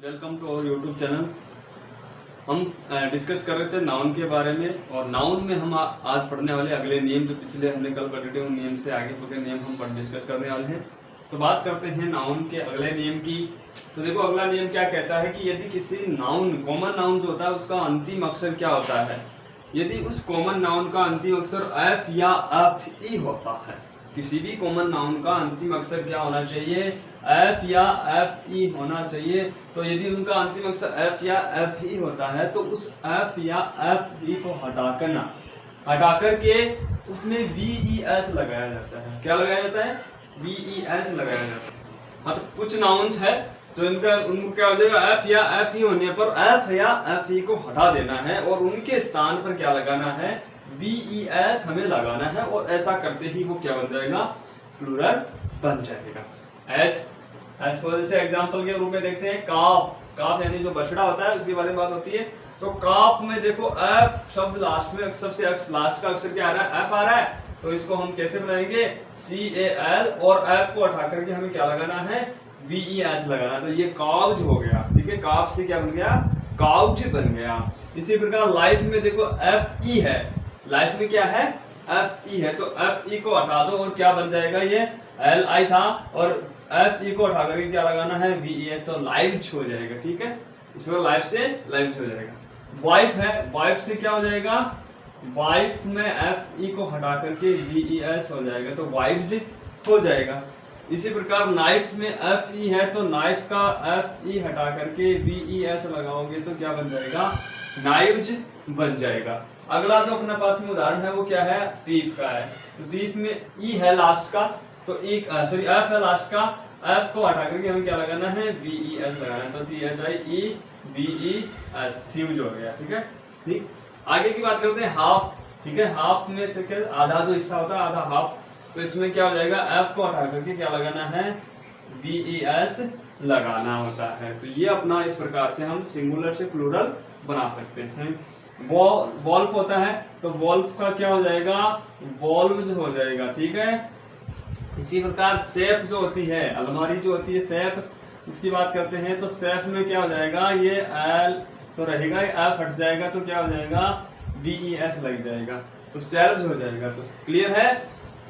Welcome to our YouTube channel. हम discuss कर रहे थे नाउन के बारे में, और नाउन में हम आज पढ़ने वाले अगले नियम जो पिछले हमने कल पढ़े थे, उन नियम से आगे के नियम हम डिस्कस करने वाले हैं। तो बात करते हैं नाउन के अगले नियम की। तो देखो अगला नियम क्या कहता है कि यदि किसी नाउन, कॉमन नाउन जो होता है उसका अंतिम अक्षर क्या होता है, यदि उस कॉमन नाउन का अंतिम अक्षर एफ या एफ ई होता है, किसी भी कॉमन नाउन का अंतिम अक्षर क्या होना चाहिए, एफ या एफ ई होना चाहिए। तो यदि उनका अंतिम अक्षर एफ या एफ ई होता है तो उस एफ या एफ ई को हटा करके उसमें वी ई एस लगाया जाता है। क्या लगाया जाता है? वी ई एस लगाया जाता है। हाँ, तो कुछ नाउन्स है तो उनको क्या हो जाएगा, एफ या एफ ई होने पर एफ या एफ ई को हटा देना है और उनके स्थान पर क्या लगाना है, वी ई एस हमें लगाना है, और ऐसा करते ही वो क्या बन जाएगा, प्लूरल बन जाएगा। एज को जैसे एग्जांपल के रूप में देखते हैं, काफ यानी जो बछड़ा होता है उसके बारे में बात होती है। तो काफ में देखो एफ शब्द लास्ट में, सबसे लास्ट का अक्षर क्या आ रहा है, एफ आ रहा है। तो इसको हम कैसे बनाएंगे, सी ए एल, और एफ को हटा करके हमें क्या लगाना है, वी ई एस लगाना। तो ये काउज हो गया, ठीक है, काफ से क्या बन गया, काउज बन गया। इसी प्रकार लाइफ में देखो एफ ई है, लाइफ में क्या है, एफ ई है, तो एफ ई को हटा दो और क्या बन जाएगा, ये एल आई था, और एफ ई को हटा करके क्या लगाना है, वी ई एस, तो लाइव्स हो जाएगा। ठीक है, इसमें लाइफ से लाइव्स हो जाएगा। वाइफ है, वाइफ से क्या हो जाएगा, वाइफ में एफ ई को हटा करके वी ई एस हो जाएगा, तो वाइव्स हो जाएगा। इसी प्रकार नाइफ में एफ ई है तो नाइफ का एफ ई हटा करके वी ई एस लगाओगे तो क्या बन जाएगा, नाइव्स बन जाएगा। अगला जो अपने पास में उदाहरण है वो क्या है, तीफ का है। तो तीफ में ई है लास्ट का, तो एक एफ है लास्ट का, एफ को हटा करके हमें क्या लगाना है, वी ई एस लगाना है, तो T H I E V E S, thieves हो गया। ठीक है, ठीक। आगे की बात करते हैं हाफ। ठीक है, हाफ में से क्या, आधा जो हिस्सा होता है, आधा हाफ, तो इसमें क्या हो जाएगा, एफ को हटा करके क्या लगाना है, वी ई एस लगाना होता है। तो ये अपना इस प्रकार से हम सिंगुलर से प्लूरल बना सकते हैं। वॉल्फ होता है तो वॉल्फ का क्या हो जाएगा, वॉल्व्स हो जाएगा। ठीक है, इसी प्रकार सेफ जो होती है, अलमारी जो होती है सेफ, इसकी बात करते हैं तो सेफ में क्या हो जाएगा, ये एल तो रहेगा, एफ हट जाएगा तो क्या हो जाएगा, वी ई एस लग जाएगा, तो सेल्व्स हो जाएगा। तो क्लियर है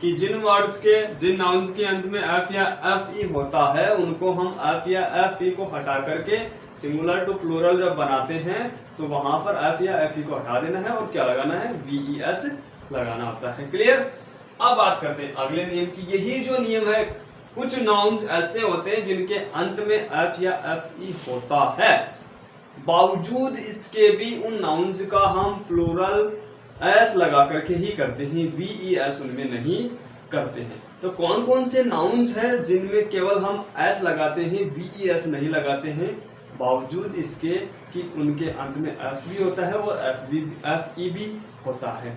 कि जिन वर्ड्स के, जिन नाउन्स के अंत में एफ या एफ ई होता है उनको हम एफ या एफ ई को हटा करके सिंगुलर टू प्लूरल जब बनाते हैं तो वहां पर एफ या एफ ई को हटा देना है और क्या लगाना है, वी ई एस लगाना होता है। क्लियर। अब बात करते हैं अगले नियम की। यही जो नियम है, कुछ नाउन ऐसे होते हैं जिनके अंत में एफ या एफ ई होता है, बावजूद इसके भी उन नाउन्स का हम प्लूरल एस लगा करके ही करते हैं, वी ई एस उनमें नहीं करते हैं। तो कौन कौन से नाउन्स हैं जिनमें केवल हम एस लगाते हैं, वी ई एस नहीं लगाते हैं, बावजूद इसके कि उनके अंत में एफ भी होता है और एफ ई भी होता है।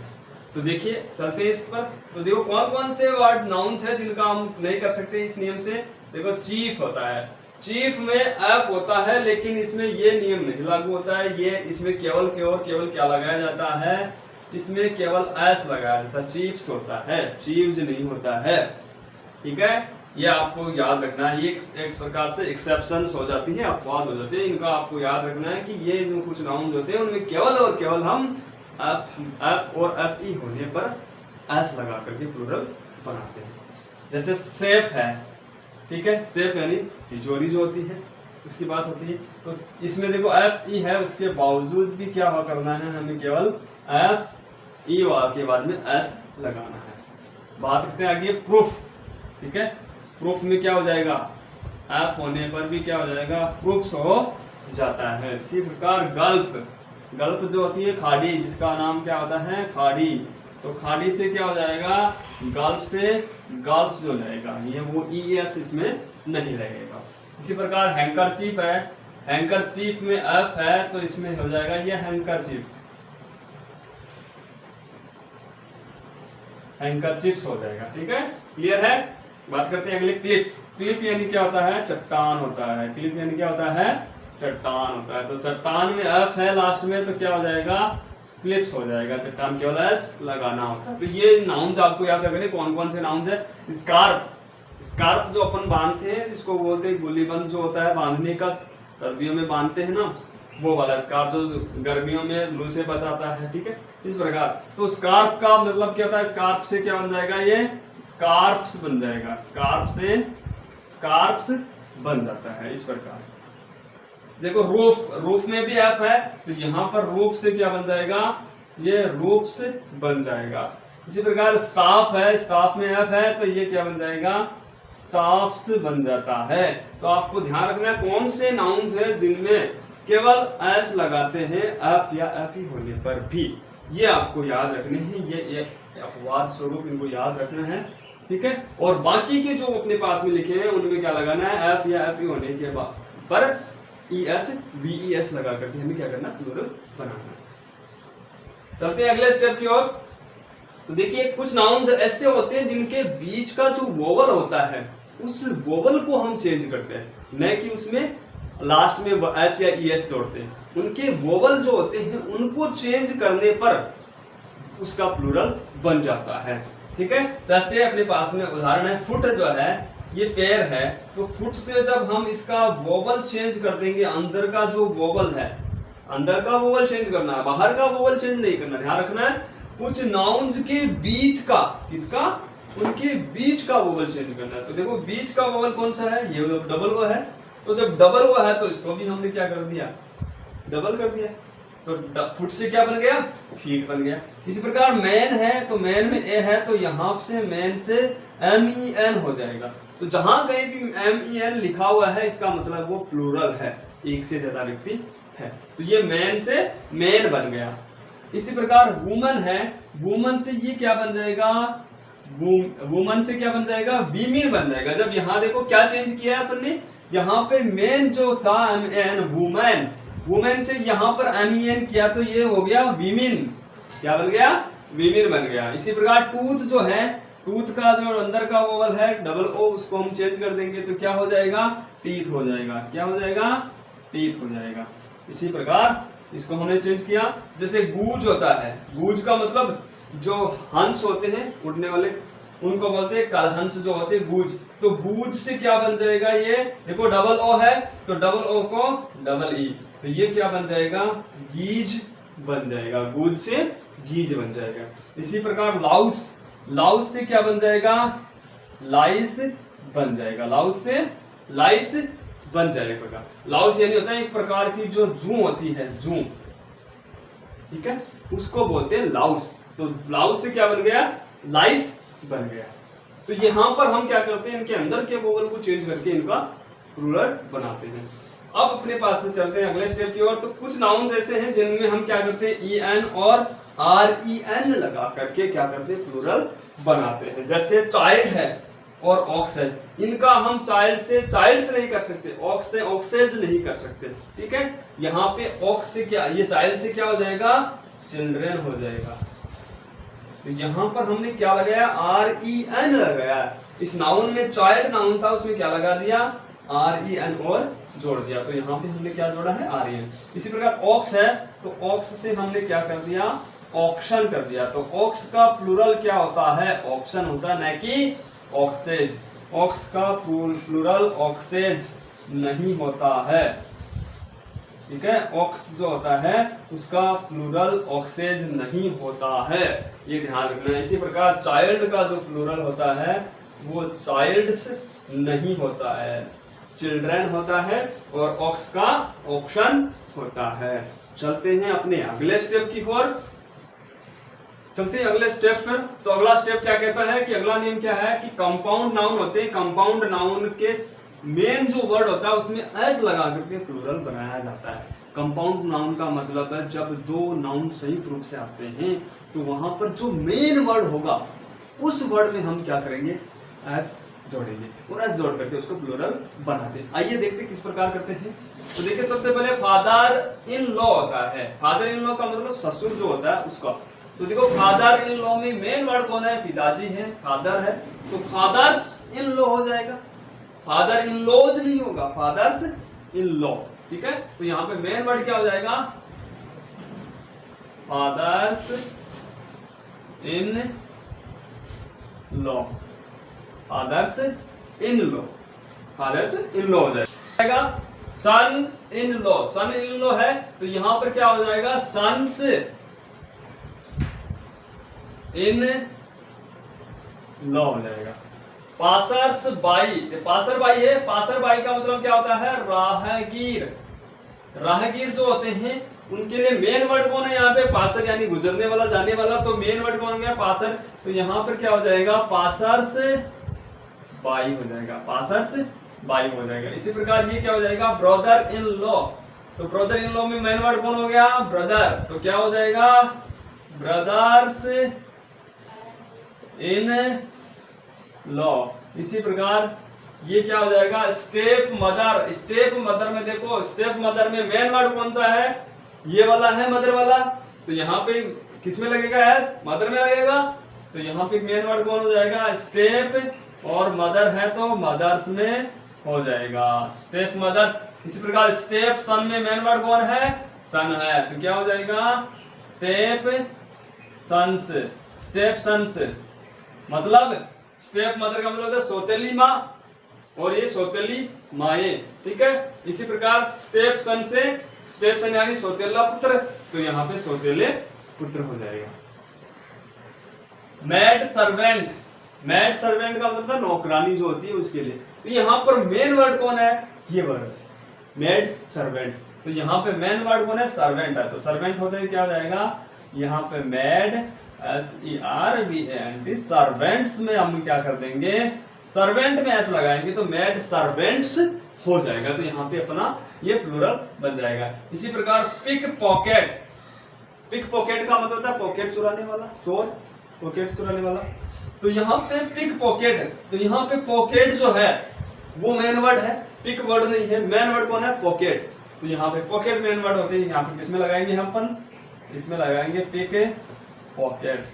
तो देखिए, चलते हैं इस पर। तो देखो कौन कौन से वर्ड नाउन्स है जिनका हम नहीं कर सकते इस नियम से। देखो चीफ होता है, चीफ में एफ होता है लेकिन इसमें ये नियम नहीं लागू होता है, ये इसमें केवल क्या लगाया जाता है, इसमें केवल एस लगाया जाता है, चीफ्स होता है, चीव्स नहीं होता है। ठीक है, ये आपको याद रखना है। ये एक प्रकार से एक्सेप्शंस हो जाती है, अपवाद हो जाते हैं, इनका आपको याद रखना है कि ये जो कुछ नाउन होते हैं उनमें केवल और केवल हम एफ और एफ ई होने पर एस लगा करके प्लूरल बनाते हैं। जैसे सेफ है, ठीक है, सेफ यानी तिजोरी जो होती है उसकी बात होती है। तो इसमें देखो एफ ई है, उसके बावजूद भी क्या हुआ करना है, हमें केवल एफ ई के बाद में एस लगाना है। बात करते हैं आगे प्रूफ। ठीक है, प्रूफ में क्या हो जाएगा, एफ होने पर भी क्या हो जाएगा, प्रूफ्स हो जाता है। इसी प्रकार गल्फ, गल्फ जो होती है खाड़ी, जिसका नाम क्या होता है, खाड़ी, तो खाड़ी से क्या हो जाएगा, गल्फ से गल्फ हो जाएगा, ये वो ई एस इसमें नहीं लगेगा। इसी प्रकार हैंकरचीफ है, हैंकरचीफ में एफ है तो इसमें हो जाएगा ये हैंकरचीफ, हैंकरचीफ्स हो जाएगा। ठीक है, क्लियर है। बात करते हैं अगले क्लिप। क्लिप यानी क्या होता है, चट्टान होता है। क्लिप यानी क्या होता है, चट्टान होता है। तो चट्टान में एफ है लास्ट में तो क्या हो जाएगा, क्लिप्स हो जाएगा, चट्टान केवल एस लगाना होता है। तो ये नाउन्स आपको याद रखने, कौन कौन से नाउन्स है। स्कार्फ, स्कार्फ जो अपन बांधते हैं जिसको बोलते हैं गुल्लीबंद जो होता है बांधने का सर्दियों में बांधते हैं ना, वो वाला स्कार्फ जो गर्मियों में लू से बचाता है, ठीक है, इस प्रकार। तो स्कार्फ का मतलब क्या होता है, स्कार्फ से क्या बन जाएगा, ये स्कार्फ्स बन जाएगा, स्कार्फ से स्कार्फ्स बन जाता है, इस प्रकार। देखो रूफ, रूफ में भी एफ है, तो यहाँ पर रूफ से क्या बन जाएगा, ये रूफ्स बन जाएगा। इसी प्रकार स्टाफ है, स्टाफ में एफ है, तो ये क्या बन जाएगा, स्टाफ्स बन जाता है। तो आपको ध्यान रखना है कौन से नाउन्स है जिनमें केवल एस लगाते हैं एफ या एफ ही होने पर भी, ये आपको याद रखने हैं, ये अपवाद स्वरूप इनको याद रखना है, ठीक है। और बाकी के जो अपने पास में लिखे हैं उनमें क्या लगाना है, एफ या एफ ही होने के बाद पर E S B E S लगा करके हमें क्या करना, प्लूरल बनाना। चलते हैं अगले स्टेप की ओर। तो देखिए कुछ नाउन्स ऐसे होते हैं जिनके बीच का जो वोवल होता है उस वोवल को हम चेंज करते हैं, न कि उसमें लास्ट में एस या ई एस जोड़ते हैं। उनके वोवल जो होते हैं उनको चेंज करने पर उसका प्लूरल बन जाता है, ठीक है। जैसे अपने पास में उदाहरण है, फुट जो है ये पैर है, तो फुट से जब हम इसका वोवल चेंज कर देंगे, अंदर का जो वोवल है, अंदर का वोवल चेंज करना है, बाहर का वोवल चेंज नहीं करना, ध्यान रखना है। कुछ नाउन्स के बीच का, किसका, उनके बीच का वोवल चेंज करना है। तो देखो बीच का वोवल कौन सा है, ये डबल ओ है, तो जब डबल ओ है तो इसको भी हमने क्या कर दिया, डबल कर दिया, तो फुट से क्या बन गया, फीट बन गया। इसी प्रकार मैन है, तो मैन में ए है, तो यहाँ से मैन से एम ई एन हो जाएगा। तो जहां कहीं भी एम ई एन लिखा हुआ है इसका मतलब वो प्लूरल है, एक से ज्यादा व्यक्ति है, तो ये मैन से मैन बन गया। इसी प्रकार वुमन है, वुमन से ये क्या बन जाएगा, वुमन से क्या बन जाएगा, वीमेन बन जाएगा। जब यहाँ देखो क्या चेंज किया है अपन ने, यहाँ पे मेन जो था एम एन, वुमेन, वुमेन से यहाँ पर एम ई एन किया, तो ये हो गया वीमेन, क्या बन गया, वीमेन बन गया। इसी प्रकार टूथ जो है, टूथ का जो अंदर का वोवल है डबल ओ, उसको हम चेंज कर देंगे तो क्या हो जाएगा, टीथ हो जाएगा, क्या हो जाएगा, टीथ हो जाएगा। इसी प्रकार इसको हमने चेंज किया। जैसे गूज होता है, गूज का मतलब जो हंस होते हैं उड़ने वाले, उनको बोलते हैं कलहंस जो होते हैं, गूज। तो गूज से क्या बन जाएगा, ये देखो डबल ओ है, तो डबल ओ को डबल ई, तो ये क्या बन जाएगा, गीज बन जाएगा, गूज से गीज बन जाएगा। इसी प्रकार लाउस, लाउस से क्या बन जाएगा, लाइस बन जाएगा, लाउस से लाइस बन जाएगा। लाउस यानी होता है एक प्रकार की जो जू होती है, जू, ठीक है, उसको बोलते हैं लाउस। तो लाउस से क्या बन गया, लाइस बन गया। तो यहाँ पर हम क्या करते हैं, इनके अंदर के वोवल को चेंज करके इनका प्लूरल बनाते हैं। अब अपने पास में चलते हैं अगले स्टेप की ओर। तो कुछ नाउन ऐसे हैं जिनमें हम क्या करते हैं, ई एन और आर ई एन लगा करके क्या करते हैं, प्लूरल बनाते हैं। जैसे चाइल्ड है और ऑक्स है, इनका हम चाइल्ड से नहीं कर सकते, ऑक्स से ऑक्सेज नहीं कर सकते, ठीक है। यहाँ पे ऑक्स से क्या, ये चाइल्ड से क्या हो जाएगा, चिल्ड्रेन हो जाएगा। तो यहाँ पर हमने क्या लगाया, आर ई एन लगाया। इस नाउन में चाइल्ड नाउन था, उसमें क्या लगा दिया, आर ई एन और जोड़ दिया, तो यहाँ पे हमने क्या जोड़ा है, आर ई एन। इसी प्रकार ऑक्स है, तो ऑक्स से हमने क्या कर दिया, ऑक्शन कर दिया। तो ऑक्स का प्लूरल क्या होता है, ऑक्शन होता है, न कि ऑक्सेज। ऑक्स का प्लूरल ऑक्सेज नहीं होता है, ठीक है। ऑक्स जो होता है उसका प्लूरल ऑक्सेज नहीं होता है, ये ध्यान रखना है। इसी प्रकार चाइल्ड का जो प्लूरल होता है वो चाइल्ड्स नहीं होता है, चिल्ड्रन होता है, और ऑक्स का ऑक्शन होता है। चलते हैं अपने अगले स्टेप की ओर, चलते हैं अगले स्टेप पर। तो अगला स्टेप क्या कहता है कि अगला नियम क्या है कि कंपाउंड नाउन होते हैं, कंपाउंड नाउन के मेन जो वर्ड होता है उसमें एस लगा करके प्लूरल बनाया जाता है। कंपाउंड नाउन का मतलब है जब दो नाउन संयुक्त रूप से आते हैं तो वहां पर जो मेन वर्ड होगा उस वर्ड में हम क्या करेंगे, एस जोड़ेंगे, और एस जोड़ करके उसको प्लूरल बनाते हैं। आइए देखते हैं किस प्रकार करते हैं। तो देखिए सबसे पहले फादर इन लॉ होता है, फादर इन लॉ का मतलब ससुर जो होता है उसका। तो देखो फादर इन लॉ में मेन वर्ड कौन है, पिताजी है, फादर है, तो फादर्स इन लॉ हो जाएगा, फादर इन लॉज नहीं होगा, फादर्स इन लॉ, ठीक है। तो यहाँ पे मेन वर्ड क्या हो जाएगा, fathers in law, fathers in law, fathers in law हो जाएगा। सन in law, sun in law है तो यहां पर क्या हो जाएगा, सन्स इन लॉ हो जाएगा। पासर्स बाई, पासर बाई है, पासर बाई का मतलब क्या होता है, राहगीर। राहगीर जो होते हैं उनके लिए मेन वर्ड कौन है यहाँ पे, पासर, यानी गुजरने वाला, जाने वाला, तो मेन वर्ड कौन गया, पासर। तो यहाँ पर क्या हो जाएगा, पासर्स बाई हो जाएगा, पासर्स बाई हो जाएगा। इसी प्रकार ये क्या हो जाएगा, ब्रदर इन लॉ। तो ब्रदर इन लॉ में मेन वर्ड कौन हो गया, ब्रदर, तो क्या हो जाएगा, ब्रदर्स इन लॉ। इसी प्रकार ये क्या हो जाएगा, स्टेप मदर। स्टेप मदर में देखो, स्टेप मदर में मेन वर्ड कौन सा है, ये वाला है, मदर वाला। तो यहाँ पे किस में लगेगा, एस, मदर में लगेगा। तो यहाँ पे मेन वर्ड कौन हो जाएगा, स्टेप, और मदर है तो मदर्स में हो जाएगा, स्टेप मदर्स। इसी प्रकार स्टेप सन में मेन वर्ड कौन है, सन है, तो क्या हो जाएगा, स्टेप सन्स। स्टेप सन्स मतलब स्टेप मदर का मतलब होता है सौतेली माँ, और ये सौतेली माए, ठीक है। इसी प्रकार स्टेप सन से, स्टेप सन यानी सौतेला पुत्र, तो यहाँ पे सौतेले पुत्र हो जाएगा। मैड सर्वेंट, मैड सर्वेंट का मतलब था नौकरानी जो होती है उसके लिए। तो यहाँ पर मेन वर्ड कौन है, ये वर्ड मैड सर्वेंट। तो यहाँ पे मेन वर्ड कौन है, सर्वेंट है। तो सर्वेंट होते ही क्या हो जाएगा, यहाँ पे मैड, SERVANT, सर्वेंट्स में हम क्या कर देंगे, सर्वेंट में एस लगाएंगे तो मैड सर्वेंट्स हो जाएगा। तो यहाँ पे अपना ये प्लूरल बन जाएगा। इसी प्रकार पिक पॉकेट, पिक पॉकेट का मतलब होता है पॉकेट चुराने वाला, चोर, पॉकेट चुराने वाला। तो यहाँ पे पिक पॉकेट, तो यहाँ पे पॉकेट जो है वो मेन वर्ड है, पिक वर्ड नहीं है, मेन वर्ड कौन है, पॉकेट। तो यहाँ पे पॉकेट मेन वर्ड होते हैं। यहाँ पे किसमें लगाएंगे हम अपन, इसमें लगाएंगे पिक पॉकेट्स।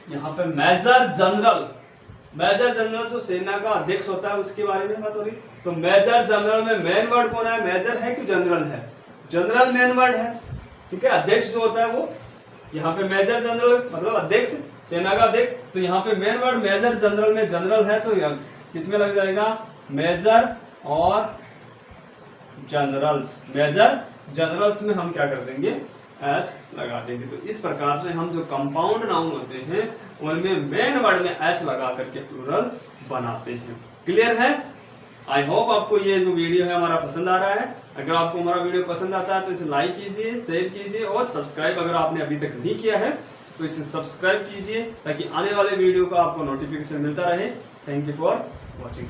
यहाँ पे मेजर जनरल, मेजर जनरल जो सेना का अध्यक्ष होता है उसके बारे में बात हो रही। तो मेजर जनरल में मेन वर्ड कौन है, मेजर है कि जनरल है, जनरल मेन वर्ड है, ठीक है। अध्यक्ष जो होता है वो, यहाँ पे मेजर जनरल मतलब अध्यक्ष, सेना का अध्यक्ष। तो यहाँ पे मेन वर्ड मेजर जनरल में जनरल है तो किसमें लग जाएगा, मेजर और जनरल्स। मेजर जनरल्स में हम क्या कर देंगे, एस लगा देंगे। तो इस प्रकार से हम जो कंपाउंड नाउन होते हैं उनमें मेन वर्ड में एस लगा करके प्लूरल बनाते हैं। क्लियर है? आई होप आपको ये जो वीडियो है हमारा पसंद आ रहा है। अगर आपको हमारा वीडियो पसंद आता है तो इसे लाइक कीजिए, शेयर कीजिए, और सब्सक्राइब अगर आपने अभी तक नहीं किया है तो इसे सब्सक्राइब कीजिए ताकि आने वाले वीडियो का आपको नोटिफिकेशन मिलता रहे। Thank you for watching.